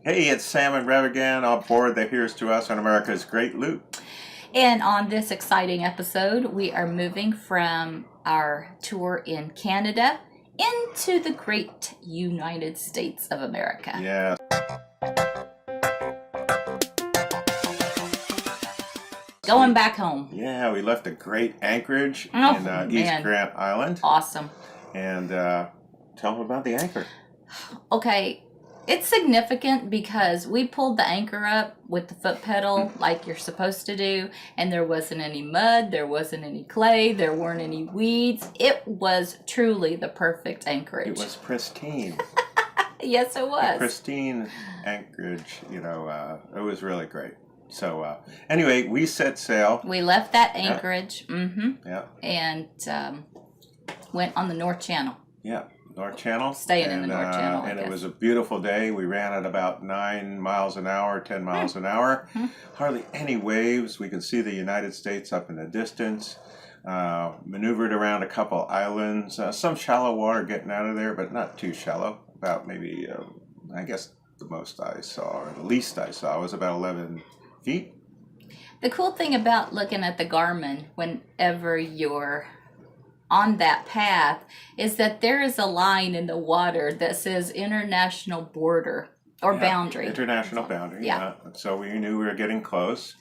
Hey, it's Sam and Rev again on board the Here's to Us on America's Great Loop. And on this exciting episode, we are moving from our tour in Canada into the great United States of America. Yes. Going back home. Yeah, we left a great anchorage in man. East Grant Island. Awesome. And tell them about the anchor. Okay, it's significant because we pulled the anchor up with the foot pedal like you're supposed to do, and there wasn't any mud, there wasn't any clay, there weren't any weeds. It was truly the perfect anchorage. It was pristine. Yes, it was. A pristine anchorage, it was really great. So anyway, we set sail. We left that anchorage, Yeah. and went on the North Channel. Yeah. North Channel. Staying in the North Channel. And it was a beautiful day. We ran at about 9 miles an hour, 10 miles an hour. Hardly any waves. We could see the United States up in the distance. Maneuvered around a couple islands. Some shallow water getting out of there, but not too shallow. About maybe, I guess the most I saw, or the least I saw, was about 11 feet. The cool thing about looking at the Garmin whenever you're on that path is that there is a line in the water that says international border or boundary. International boundary, yeah. So we knew we were getting close.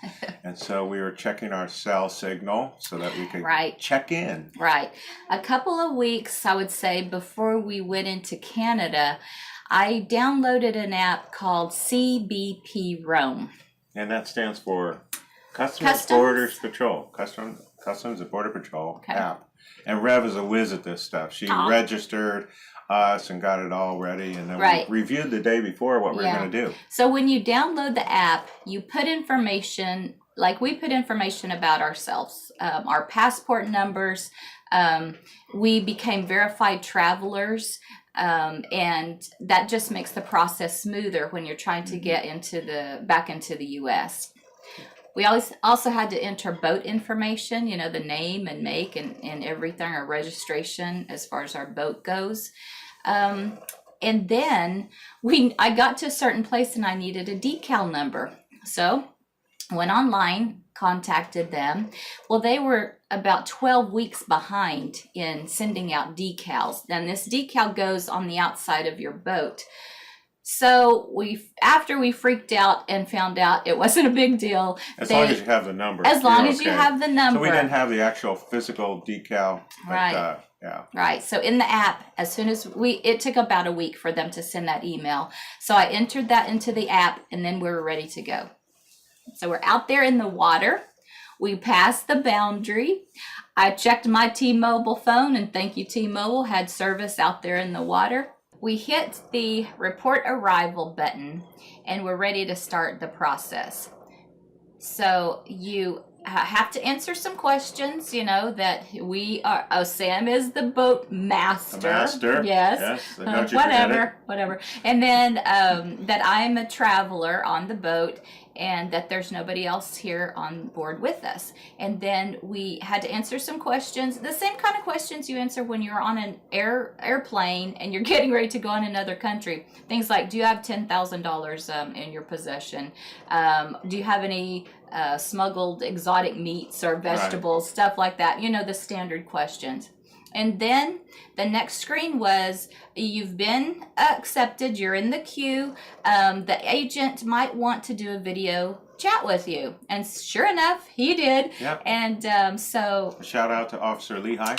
And so we were checking our cell signal so that we could check in. Right. A couple of weeks, I would say, before we went into Canada, I downloaded an app called CBP ROAM. And that stands for Customs Borders Patrol. Customs and Border Patrol app. And Rev is a whiz at this stuff. She registered us and got it all ready, and then we reviewed the day before what we were going to do. So when you download the app, you put information, like we put information about ourselves, our passport numbers. We became verified travelers, and that just makes the process smoother when you're trying to get back into the U.S. We also had to enter boat information, the name and make and everything, our registration as far as our boat goes. And then I got to a certain place and I needed a decal number. So went online, contacted them. Well, they were about 12 weeks behind in sending out decals. And this decal goes on the outside of your boat. So after we freaked out and found out it wasn't a big deal. As long as you have the number. As long as you have the number. So we didn't have the actual physical decal. But, Right. So in the app, as soon as it took about a week for them to send that email. So I entered that into the app and then we were ready to go. So we're out there in the water. We passed the boundary. I checked my T-Mobile phone, and thank you, T-Mobile, had service out there in the water. We hit the report arrival button and we're ready to start the process. So you have to answer some questions, that we are, Sam is the boat master. The master. Yes. Don't you forget it. Whatever. And then that I'm a traveler on the boat and that there's nobody else here on board with us. And then we had to answer some questions, the same kind of questions you answer when you're on an airplane and you're getting ready to go in another country. Things like, do you have $10,000 in your possession? Do you have any smuggled exotic meats or vegetables, stuff like that, the standard questions. And then the next screen was, you've been accepted, you're in the queue, the agent might want to do a video chat with you. And sure enough, he did. Yep. And so... Shout out to Officer Lehigh.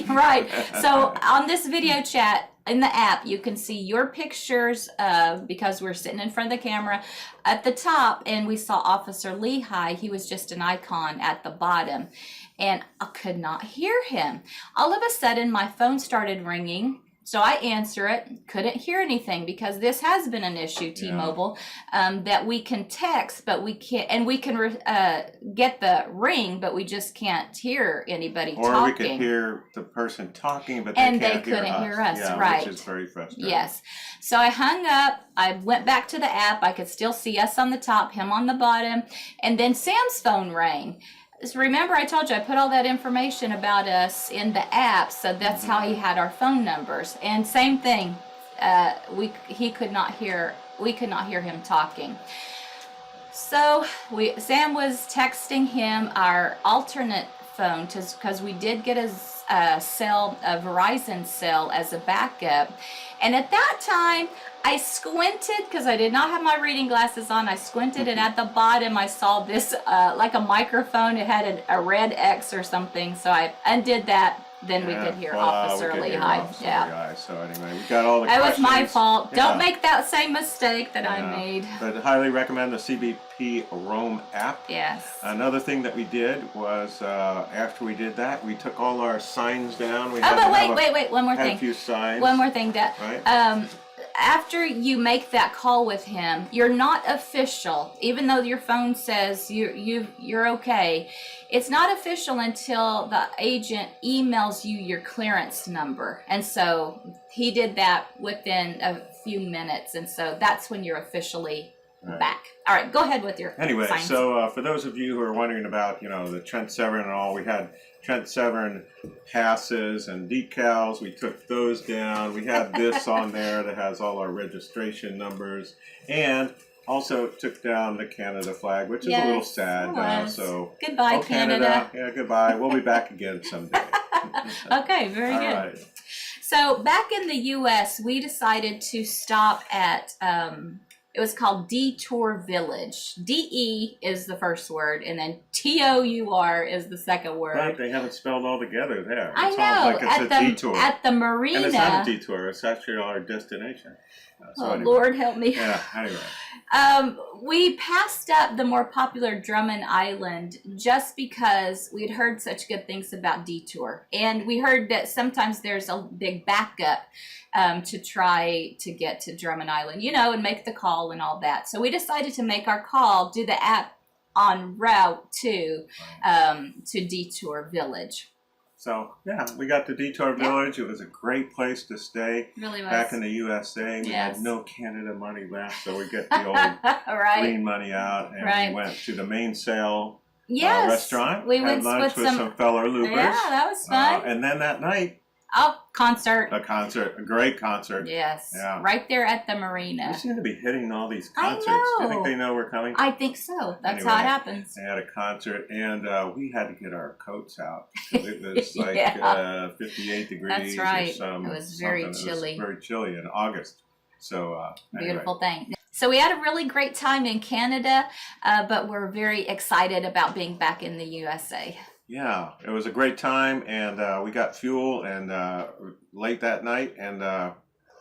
Right. So on this video chat in the app, you can see your pictures because we're sitting in front of the camera at the top, and we saw Officer Lehigh. He was just an icon at the bottom. And I could not hear him. All of a sudden, my phone started ringing. So I answer it, couldn't hear anything because this has been an issue, T-Mobile, that we can text, but we can't, and we can get the ring, but we just can't hear anybody talking. Or we could hear the person talking, but they couldn't hear us. Yeah, right. Which is very frustrating. Yes. So I hung up, I went back to the app, I could still see us on the top, him on the bottom, and then Sam's phone rang. So remember I told you I put all that information about us in the app, so that's how he had our phone numbers. And same thing, he could not hear we could not hear him talking. So Sam was texting him our alternate phone because we did get a Verizon cell as a backup. And at that time, I squinted because I did not have my reading glasses on. I squinted, and at the bottom, I saw this like a microphone. It had a red X or something. So I undid that. Then we could hear Officer Lehigh. Yeah. So anyway, we got all the That questions. was my fault. Yeah. Don't make that same mistake that I made. But I highly recommend the CBP ROAM app. Yes. Another thing that we did was after we did that, we took all our signs down. We But wait. One more had thing. a few signs. One more thing. That Right? After you make that call with him, you're not official, even though your phone says you're okay. It's not official until the agent emails you your clearance number. And so he did that within a few minutes. And so that's when you're officially back. All right, go ahead with your signs. So for those of you who are wondering about, the Trent Severn and all, we had Trent Severn passes and decals. We took those down. We had this on there that has all our registration numbers, and also took down the Canada flag, which is a little sad. So goodbye, Canada. Yeah, goodbye. We'll be back again someday. Okay, very good. Right. So back in the U.S., we decided to stop at it was called Detour Village. D-E is the first word, and then T-O-U-R is the second word. But they have it spelled all together there. I It know. sounds like it's a detour. At the marina. And it's not a detour. It's actually our destination. Anyway. Lord help me. Yeah, anyway. We passed up the more popular Drummond Island just because we'd heard such good things about Detour. And we heard that sometimes there's a big backup to try to get to Drummond Island, and make the call and all that. So we decided to make our call, do the app en route to Detour Village. So, yeah, we got to Detour Village. It was a great place to stay. Really was. Back in the USA, we had no Canada money left, so we get the old right. green money out, and we went to the main sail restaurant. We had went lunch with some fellow loopers. Yeah, that was fun. And then that night, concert. A great concert. Yes. Yeah. Right there at the marina. We seem to be hitting all these concerts. I know. Do you think they know we're coming? I think so. That's how it happens. They had a concert, and we had to get our coats out. It was like 58 degrees. That's right. Or some, it was very chilly. It was very chilly in August. So beautiful thing. So we had a really great time in Canada, but we're very excited about being back in the USA. Yeah, it was a great time, and we got fuel and late that night, and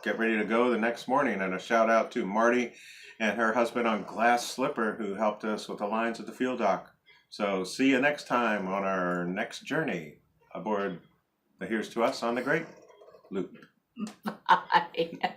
get ready to go the next morning. And a shout out to Marty and her husband on Glass Slipper, who helped us with the lines at the field dock. So see you next time on our next journey aboard the Here's to Us on the Great Loop. Bye.